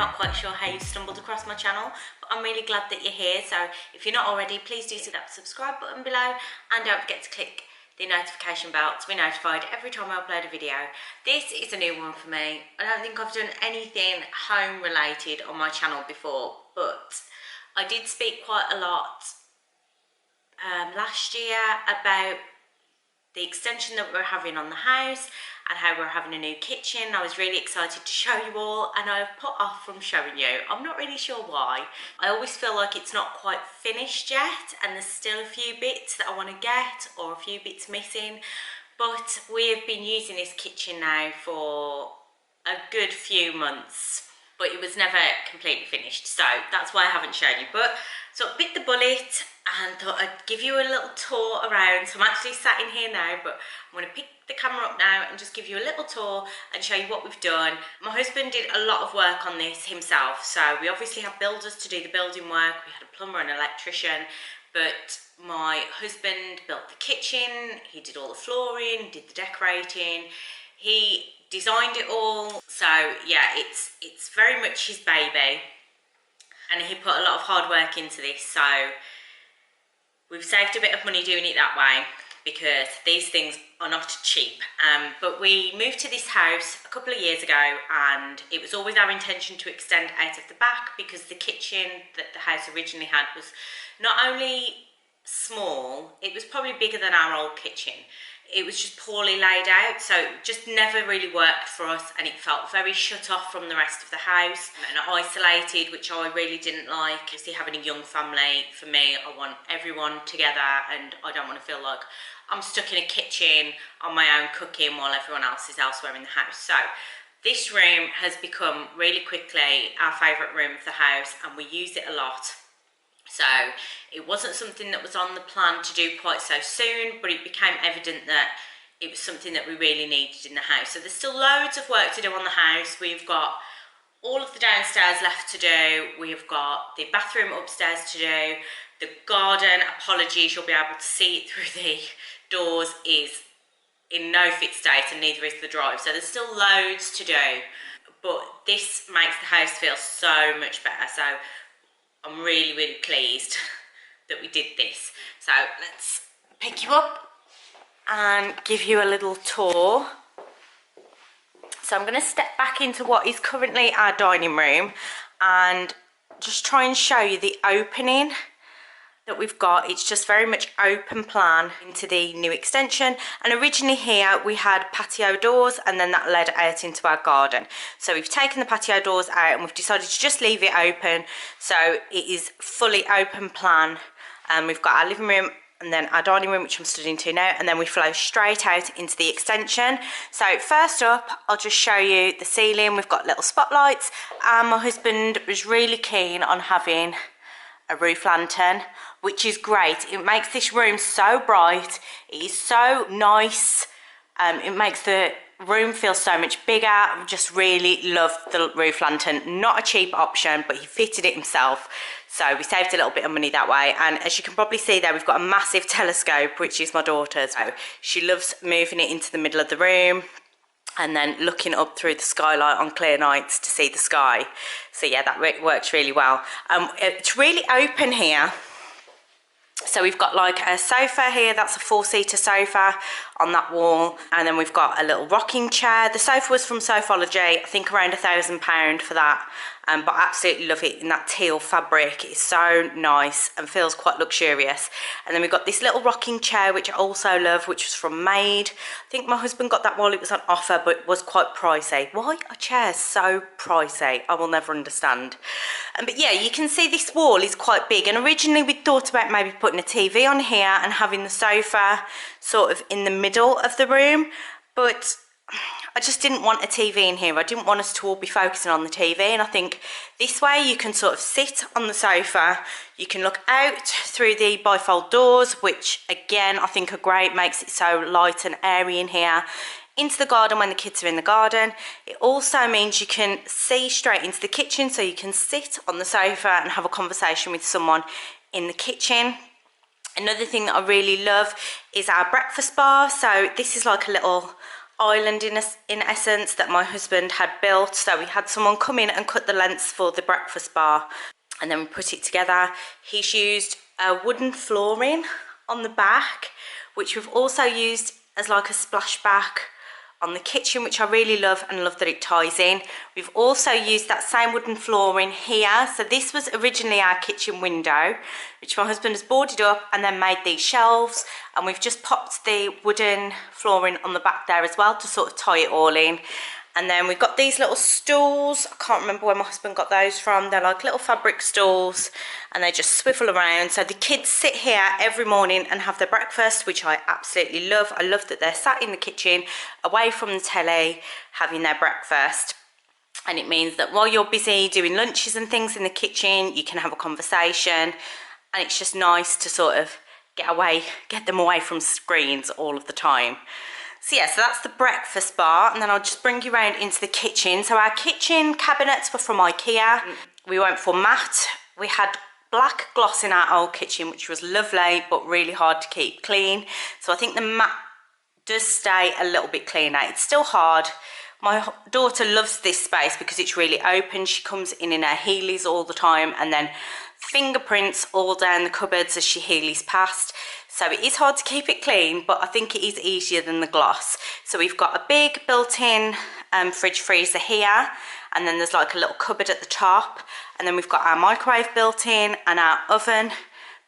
not quite sure how you stumbled across my channel, but I'm really glad that you're here. So if you're not already, please do hit that subscribe button below, and don't forget to click the notification bell to be notified every time I upload a video. This is a new one for me. I don't think I've done anything home related on my channel before, but I did speak quite a lot last year about the extension that we're having on the house and how we're having a new kitchen. I was really excited to show you all, and I've put off from showing you. I'm not really sure why. I always feel like it's not quite finished yet and there's still a few bits that I want to get or a few bits missing, but we have been using this kitchen now for a good few months, but it was never completely finished, so that's why I haven't shown you. But so I bit the bullet and thought I'd give you a little tour around. So I'm actually sat in here now, but I'm going to pick the camera up now and just give you a little tour and show you what we've done. My husband did a lot of work on this himself, so we obviously have builders to do the building work. We had a plumber and electrician, but my husband built the kitchen, he did all the flooring, did the decorating, he designed it all. So yeah, it's very much his baby, and he put a lot of hard work into this, so we've saved a bit of money doing it that way because these things are not cheap. But we moved to this house a couple of years ago, and it was always our intention to extend out of the back because the kitchen that the house originally had was not only small, it was probably bigger than our old kitchen. It was just poorly laid out, so it just never really worked for us, and it felt very shut off from the rest of the house and isolated, which I really didn't like. Obviously, having a young family, for me, I want everyone together, and I don't want to feel like I'm stuck in a kitchen on my own cooking while everyone else is elsewhere in the house. So this room has become really quickly our favourite room of the house, and we use it a lot. So it wasn't something that was on the plan to do quite so soon, but it became evident that it was something that we really needed in the house. So there's still loads of work to do on the house. We've got all of the downstairs left to do. We've got the bathroom upstairs to do. The garden, apologies, you'll be able to see it through the doors, is in no fit state, and neither is the drive. So there's still loads to do, but this makes the house feel so much better. So I'm really, really pleased that we did this. So let's pick you up and give you a little tour. So I'm going to step back into what is currently our dining room and just try and show you the opening that we've got. It's just very much open plan into the new extension, and originally here we had patio doors, and then that led out into our garden. So we've taken the patio doors out and we've decided to just leave it open, so it is fully open plan. And we've got our living room and then our dining room, which I'm stood into now, and then we flow straight out into the extension. So first up, I'll just show you the ceiling. We've got little spotlights, and my husband was really keen on having a roof lantern, which is great. It makes this room so bright. It is so nice. It makes the room feel so much bigger. I just really love the roof lantern. Not a cheap option, but he fitted it himself, so we saved a little bit of money that way. And as you can probably see there, we've got a massive telescope, which is my daughter's. So she loves moving it into the middle of the room and then looking up through the skylight on clear nights to see the sky. So yeah, that works really well. It's really open here. So we've got like a sofa here, that's a 4-seater sofa on that wall, and then we've got a little rocking chair. The sofa was from Sofology, I think around £1,000 for that, but I absolutely love it in that teal fabric. It's so nice and feels quite luxurious. And then we've got this little rocking chair, which I also love, which was from Maid. I think my husband got that while it was on offer, but it was quite pricey. Why are chairs so pricey? I will never understand. But yeah, you can see this wall is quite big, and originally we thought about maybe putting a TV on here and having the sofa sort of in the middle of the room, but I just didn't want a TV in here. I didn't want us to all be focusing on the TV, and I think this way you can sort of sit on the sofa, you can look out through the bifold doors, which again I think are great, makes it so light and airy in here, into the garden when the kids are in the garden. It also means you can see straight into the kitchen, so you can sit on the sofa and have a conversation with someone in the kitchen. Another thing that I really love is our breakfast bar. So this is like a little island in essence that my husband had built. So we had someone come in and cut the lengths for the breakfast bar, and then we put it together. He's used wooden flooring on the back, which we've also used as like a splashback on the kitchen, which I really love, and love that it ties in. We've also used that same wooden flooring here. So this was originally our kitchen window, which my husband has boarded up and then made these shelves, and we've just popped the wooden flooring on the back there as well to sort of tie it all in. And then we've got these little stools. I can't remember where my husband got those from. They're like little fabric stools, and they just swivel around. So the kids sit here every morning and have their breakfast, which I absolutely love. I love that they're sat in the kitchen, away from the telly, having their breakfast. And it means that while you're busy doing lunches and things in the kitchen, you can have a conversation. And it's just nice to sort of get them away from screens all of the time. So yeah, so that's the breakfast bar, and then I'll just bring you around into the kitchen. So our kitchen cabinets were from IKEA. We went for matte. We had black gloss in our old kitchen, which was lovely, but really hard to keep clean. So I think the matte does stay a little bit cleaner. It's still hard. My daughter loves this space because it's really open. She comes in her heelys all the time, and then fingerprints all down the cupboards as she heelys past. So it is hard to keep it clean, but I think it is easier than the gloss. So we've got a big built-in fridge freezer here, and then there's like a little cupboard at the top, and then we've got our microwave built in and our oven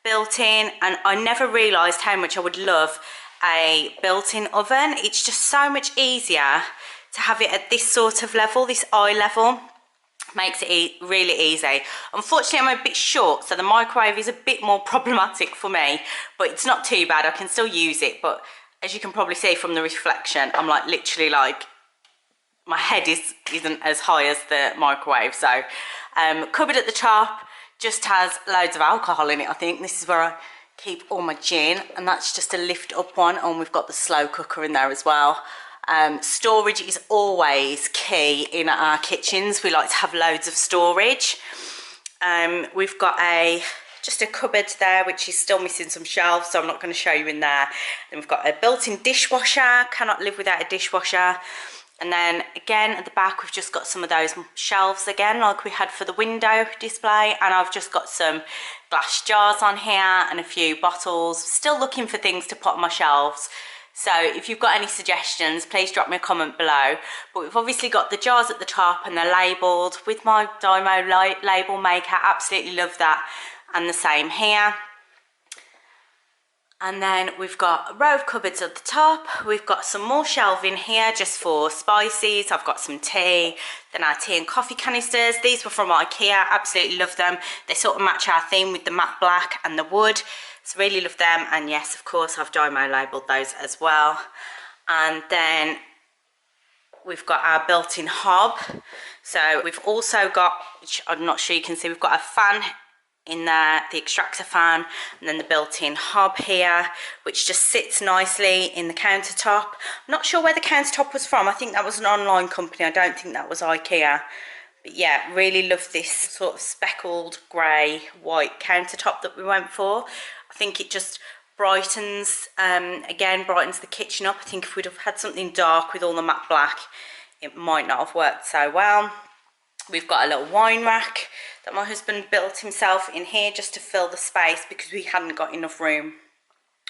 built in. And I never realised how much I would love a built-in oven. It's just so much easier to have it at this sort of level, this eye level. Makes it really easy. Unfortunately, I'm a bit short, so the microwave is a bit more problematic for me, but it's not too bad. I can still use it, but as you can probably see from the reflection, I'm like literally like my head isn't as high as the microwave. So cupboard at the top just has loads of alcohol in it. I think this is where I keep all my gin, and that's just a lift up one, and we've got the slow cooker in there as well. Storage is always key in our kitchens. We like to have loads of storage. We've got just a cupboard there, which is still missing some shelves, so I'm not going to show you in there. Then we've got a built-in dishwasher. Cannot live without a dishwasher. And then again at the back, we've just got some of those shelves again, like we had for the window display. And I've just got some glass jars on here and a few bottles. Still looking for things to put on my shelves. So if you've got any suggestions, please drop me a comment below. But we've obviously got the jars at the top, and they're labelled with my Dymo label maker. Absolutely love that. And the same here. And then we've got a row of cupboards at the top. We've got some more shelving here just for spices. I've got some tea, then our tea and coffee canisters. These were from IKEA. Absolutely love them. They sort of match our theme with the matte black and the wood. So really love them. And yes, of course, I've Dymo labelled those as well. And then we've got our built-in hob. So we've also got, which I'm not sure you can see, we've got a fan in there, the extractor fan, and then the built-in hob here, which just sits nicely in the countertop. I'm not sure where the countertop was from. I think that was an online company. I don't think that was IKEA. But yeah, really love this sort of speckled grey white countertop that we went for. I think it just brightens, again, brightens the kitchen up. I think if we'd have had something dark with all the matte black, it might not have worked so well. We've got a little wine rack that my husband built himself in here just to fill the space because we hadn't got enough room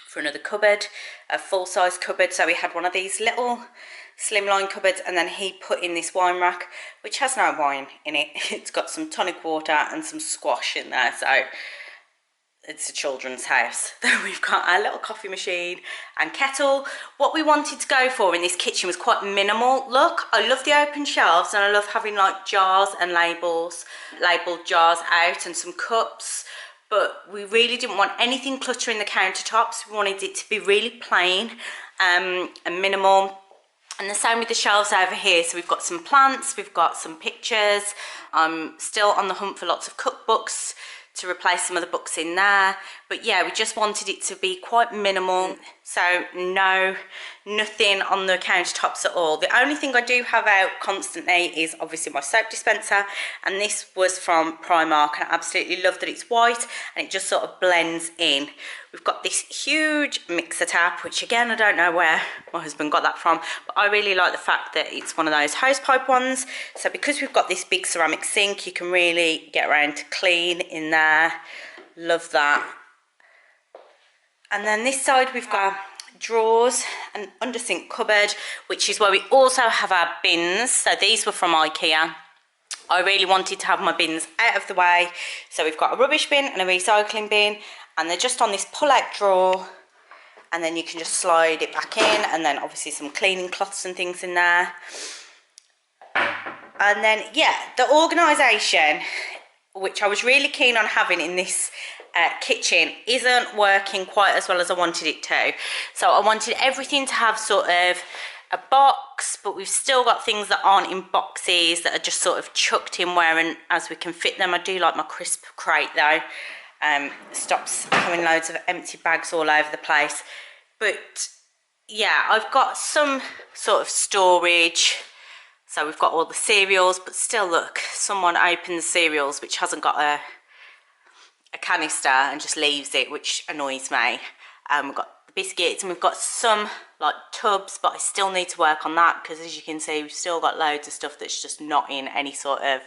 for another cupboard, a full-size cupboard. So we had one of these little slimline cupboards, and then he put in this wine rack, which has no wine in it. It's got some tonic water and some squash in there, so it's a children's house. Then we've got our little coffee machine and kettle. What we wanted to go for in this kitchen was quite minimal look. I love the open shelves, and I love having like jars and labelled jars out and some cups, but we really didn't want anything cluttering the countertops. We wanted it to be really plain and minimal. And the same with the shelves over here. So we've got some plants, we've got some pictures. I'm still on the hunt for lots of cookbooks to replace some of the books in there. But yeah, we just wanted it to be quite minimal. So no, nothing on the countertops at all. The only thing I do have out constantly is obviously my soap dispenser, and this was from Primark, and I absolutely love that it's white and it just sort of blends in. We've got this huge mixer tap, which again I don't know where my husband got that from, but I really like the fact that it's one of those hosepipe ones. So because we've got this big ceramic sink, you can really get around to clean in there. Love that. And then this side we've got drawers and under sink cupboard, which is where we also have our bins. So these were from IKEA. I really wanted to have my bins out of the way. So we've got a rubbish bin and a recycling bin, and they're just on this pull-out drawer, and then you can just slide it back in, and then obviously some cleaning cloths and things in there. And then, yeah, the organisation, which I was really keen on having in this kitchen, isn't working quite as well as I wanted it to. So I wanted everything to have sort of a box, but we've still got things that aren't in boxes that are just sort of chucked in where and as we can fit them. I do like my crisp crate though. Stops having loads of empty bags all over the place. But yeah, I've got some sort of storage. So we've got all the cereals, but still look, someone opened the cereals which hasn't got a canister and just leaves it, which annoys me. We've got the biscuits, and we've got some like tubs, but I still need to work on that because as you can see we've still got loads of stuff that's just not in any sort of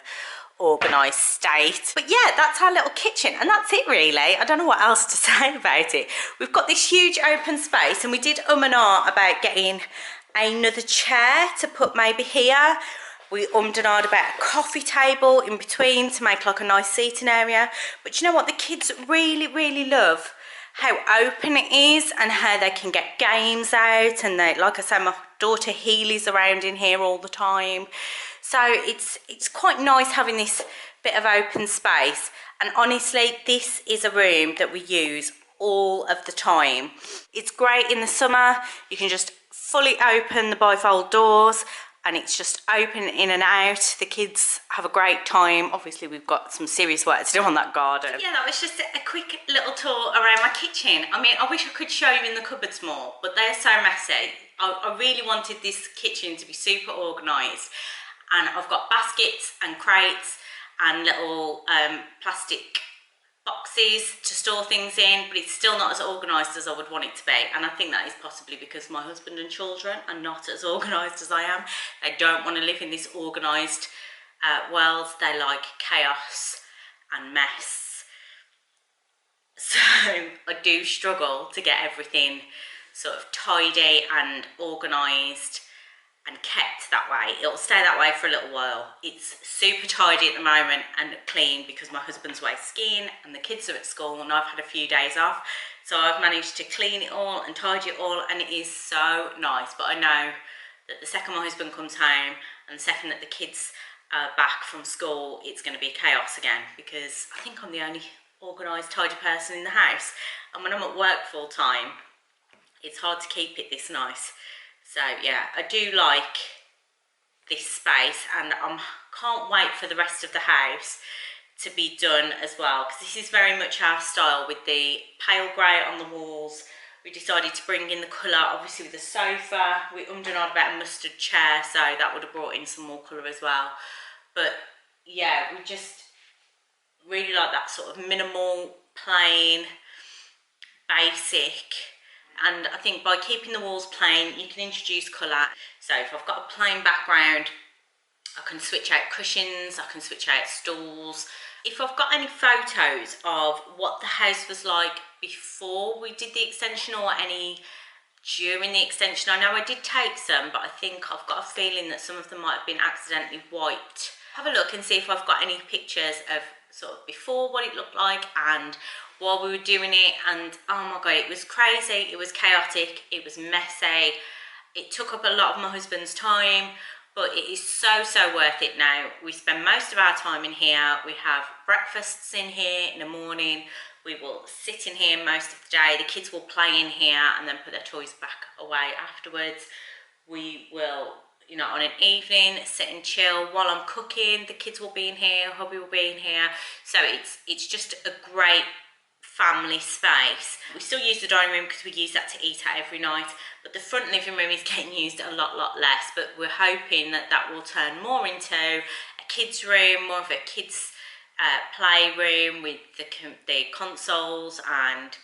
organised state. But yeah, that's our little kitchen, and that's it really. I don't know what else to say about it. We've got this huge open space, and we did and ah about getting another chair to put maybe here. We and ahhed about a coffee table in between to make like a nice seating area. But you know what? The kids really love how open it is and how they can get games out. And they, like I say, my daughter Healy's around in here all the time. So it's quite nice having this bit of open space. And honestly, this is a room that we use all of the time. It's great in the summer. You can just fully open the bifold doors, and it's just open in and out. The kids have a great time. Obviously we've got some serious work to do on that garden. Yeah, that was just a quick little tour around my kitchen. I mean, I wish I could show you in the cupboards more, but they're so messy. I really wanted this kitchen to be super organised, and I've got baskets and crates and little plastic boxes to store things in, but it's still not as organised as I would want it to be. And I think that is possibly because my husband and children are not as organised as I am. They don't want to live in this organised world. They like chaos and mess. So I do struggle to get everything sort of tidy and organised and kept that way. It'll stay that way for a little while. It's super tidy at the moment and clean because my husband's away skiing and the kids are at school, and I've had a few days off, so I've managed to clean it all and tidy it all, and it is so nice. But I know that the second my husband comes home and the second that the kids are back from school, it's going to be chaos again, because I think I'm the only organised, tidy person in the house, and when I'm at work full time, it's hard to keep it this nice. So yeah, I do like this space, and I can't wait for the rest of the house to be done as well, because this is very much our style with the pale grey on the walls. We decided to bring in the colour, obviously with the sofa. We and ahhed about a mustard chair, so that would have brought in some more colour as well. But yeah, we just really like that sort of minimal, plain, basic. And I think by keeping the walls plain, you can introduce colour. So if I've got a plain background, I can switch out cushions, I can switch out stools. If I've got any photos of what the house was like before we did the extension, or any during the extension, I know I did take some, but I think I've got a feeling that some of them might have been accidentally wiped. Have a look and see if I've got any pictures of sort of before what it looked like and while we were doing it. And oh my god, it was crazy, it was chaotic, it was messy, it took up a lot of my husband's time, but it is so worth it now. We spend most of our time in here. We have breakfasts in here in the morning, we will sit in here most of the day, the kids will play in here and then put their toys back away afterwards. We will, you know, on an evening, sit and chill while I'm cooking. The kids will be in here, hubby will be in here. So it's just a great family space. We still use the dining room because we use that to eat at every night, but the front living room is getting used a lot less, but we're hoping that that will turn more into a kids room, more of a kids playroom with the consoles, and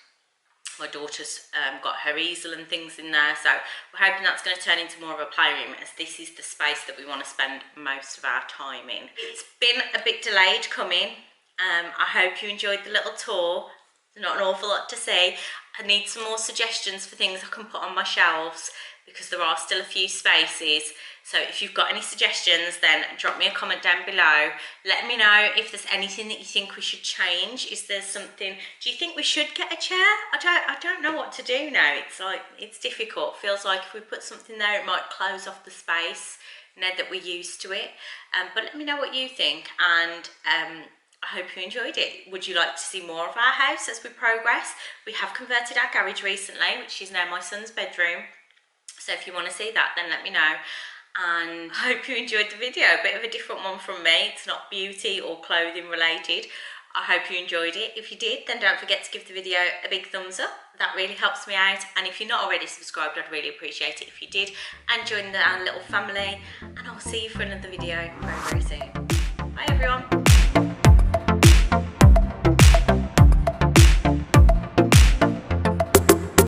my daughter's got her easel and things in there, so we're hoping that's going to turn into more of a playroom, as this is the space that we want to spend most of our time in. It's been a bit delayed coming. I hope you enjoyed the little tour. There's not an awful lot to see. I need some more suggestions for things I can put on my shelves, because there are still a few spaces. So if you've got any suggestions, then drop me a comment down below. Let me know if there's anything that you think we should change. Is there something, do you think we should get a chair? I don't know what to do now. It's like, it's difficult. Feels like if we put something there, it might close off the space now that we're used to it. But let me know what you think, and I hope you enjoyed it. Would you like to see more of our house as we progress? We have converted our garage recently, which is now my son's bedroom. So if you want to see that, then let me know. And I hope you enjoyed the video. A bit of a different one from me. It's not beauty or clothing related. I hope you enjoyed it. If you did, then don't forget to give the video a big thumbs up. That really helps me out. And if you're not already subscribed, I'd really appreciate it if you did. And join our little family. And I'll see you for another video very soon. Bye everyone.